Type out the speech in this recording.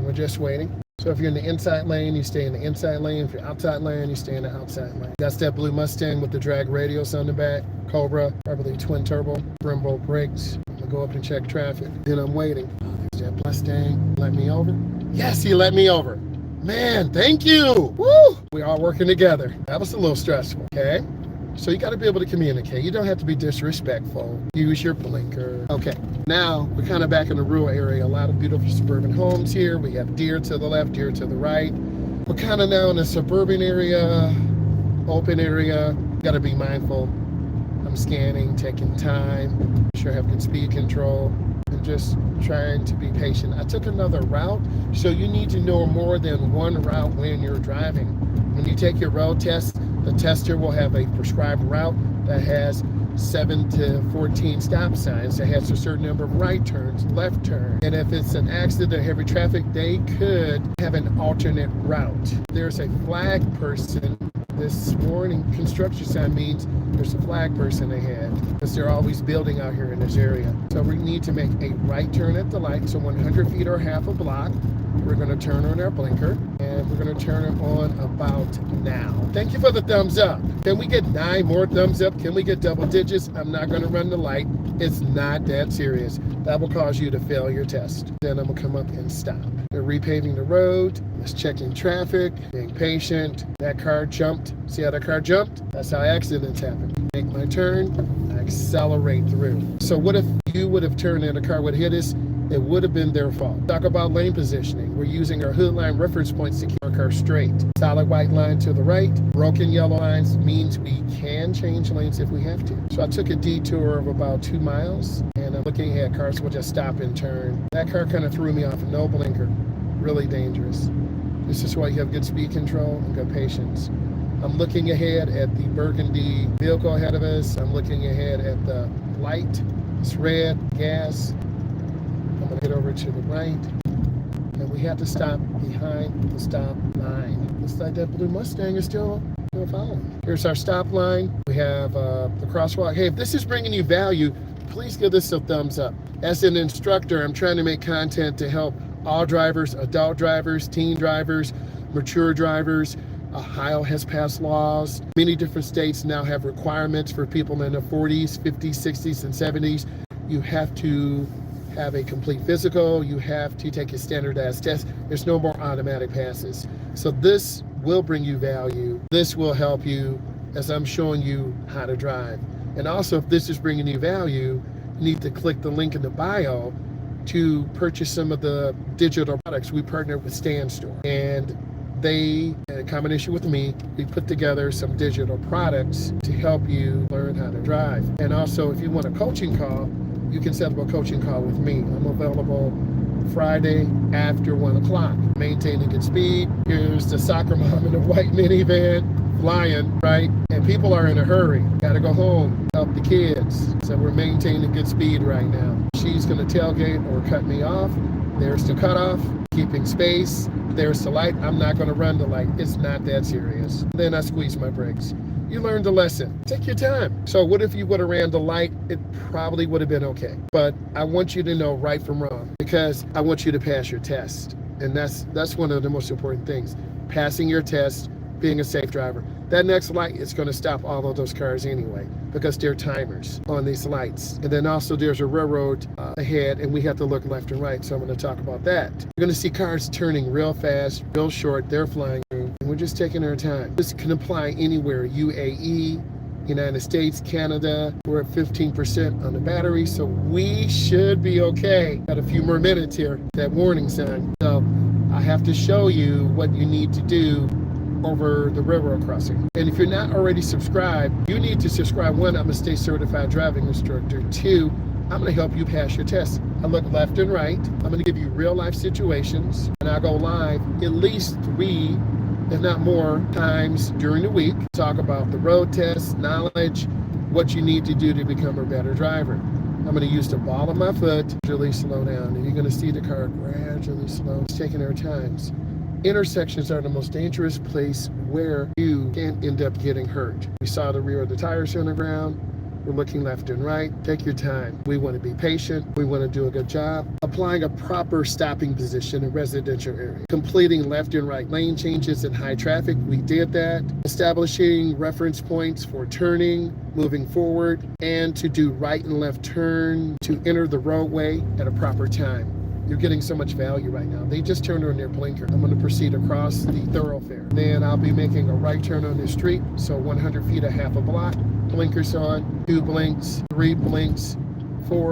we're just waiting. So if you're in the inside lane, you stay in the inside lane. If you're outside lane, you stay in the outside lane. That's that blue Mustang with the drag radios on the back. Cobra, probably twin turbo, Brembo brakes. I'm gonna go up and check traffic. Then I'm waiting. There's that Mustang. Let me over. Yes, he let me over. Man, thank you. Woo! We are working together. That was a little stressful, okay? So you got to be able to communicate. You don't have to be disrespectful. Use your blinker. Okay, now we're kind of back in the rural area. A lot of beautiful suburban homes here. We have deer to the left, deer to the right. We're kind of now in a suburban area, open area. Got to be mindful. I'm scanning, taking time. Sure have good speed control. And just trying to be patient. I took another route, so you need to know more than one route when you're driving. When you take your road test, the tester will have a prescribed route that has 7 to 14 stop signs, that has a certain number of right turns, left turns. And if it's an accident or heavy traffic, they could have an alternate route. There's a flag person. This warning construction sign means there's a flag person ahead, because they're always building out here in this area. So we need to make a right turn at the light, so 100 feet or half a block. We're going to turn on our blinker, and we're going to turn it on about now. Thank you for the thumbs up. Can we get 9 more thumbs up? Can we get double digits? I'm not going to run the light. It's not that serious. That will cause you to fail your test. Then I'm going to come up and stop. They're repaving the road. Just checking traffic, being patient. That car jumped. See how that car jumped? That's how accidents happen. Make my turn, I accelerate through. So what if you would have turned and a car would hit us? It would have been their fault. Talk about lane positioning. We're using our hood line reference points to keep our car straight. Solid white line to the right. Broken yellow lines means we can change lanes if we have to. So I took a detour of about 2 miles, and I'm looking at cars will just stop and turn. That car kind of threw me off. No blinker. Really dangerous. This is why you have good speed control and good patience. I'm looking ahead at the burgundy vehicle ahead of us. I'm looking ahead at the light. It's red, gas. I'm going to get over to the right, and we have to stop behind the stop line. Looks like that blue Mustang is still following. Here's our stop line. We have the crosswalk. Hey, if this is bringing you value, please give this a thumbs up. As an instructor, I'm trying to make content to help all drivers, adult drivers, teen drivers, mature drivers. Ohio has passed laws. Many different states now have requirements for people in their 40s, 50s, 60s, and 70s. You have to have a complete physical. You have to take a standardized test. There's no more automatic passes. So this will bring you value. This will help you as I'm showing you how to drive. And also, if this is bringing you value, you need to click the link in the bio to purchase some of the digital products. We partner with Stand Store, and they, in combination with me, we put together some digital products to help you learn how to drive. And also, if you want a coaching call, you can set up a coaching call with me. I'm available Friday after 1 o'clock. Maintaining good speed. Here's the soccer mom in a white minivan flying, right? And people are in a hurry. Gotta go home, help the kids. So we're maintaining good speed right now. She's gonna tailgate or cut me off. There's the cutoff, keeping space. There's the light. I'm not gonna run the light. It's not that serious. Then I squeeze my brakes. You learned a lesson. Take your time. So what if you would have ran the light? It probably would have been okay. But I want you to know right from wrong, because I want you to pass your test. And that's one of the most important things. Passing your test, being a safe driver. That next light is going to stop all of those cars anyway, because they're timers on these lights. And then also there's a railroad ahead, and we have to look left and right. So I'm going to talk about that. You're going to see cars turning real fast, real short. They're flying through, and we're just taking our time. This can apply anywhere. UAE, United States, Canada. We're at 15% on the battery, so we should be okay. Got a few more minutes here. That warning sign. So I have to show you what you need to do over the railroad crossing. And if you're not already subscribed, you need to subscribe. 1, I'm a state certified driving instructor. 2, I'm gonna help you pass your test. I look left and right. I'm gonna give you real life situations, and I go live at least 3, if not more, times during the week. Talk about the road test, knowledge, what you need to do to become a better driver. I'm gonna use the ball of my foot to gradually slow down, and you're gonna see the car gradually slow. It's taking our times. Intersections are the most dangerous place where you can end up getting hurt. We saw the rear of the tires on the ground. We're looking left and right. Take your time. We want to be patient. We want to do a good job. Applying a proper stopping position in residential area. Completing left and right lane changes in high traffic. We did that. Establishing reference points for turning, moving forward, and to do right and left turn to enter the roadway at a proper time. You're getting so much value right now. They just turned on their blinker. I'm going to proceed across the thoroughfare. Then I'll be making a right turn on the street. So 100 feet, a half a block. Blinkers on, 2 blinks, 3 blinks, 4,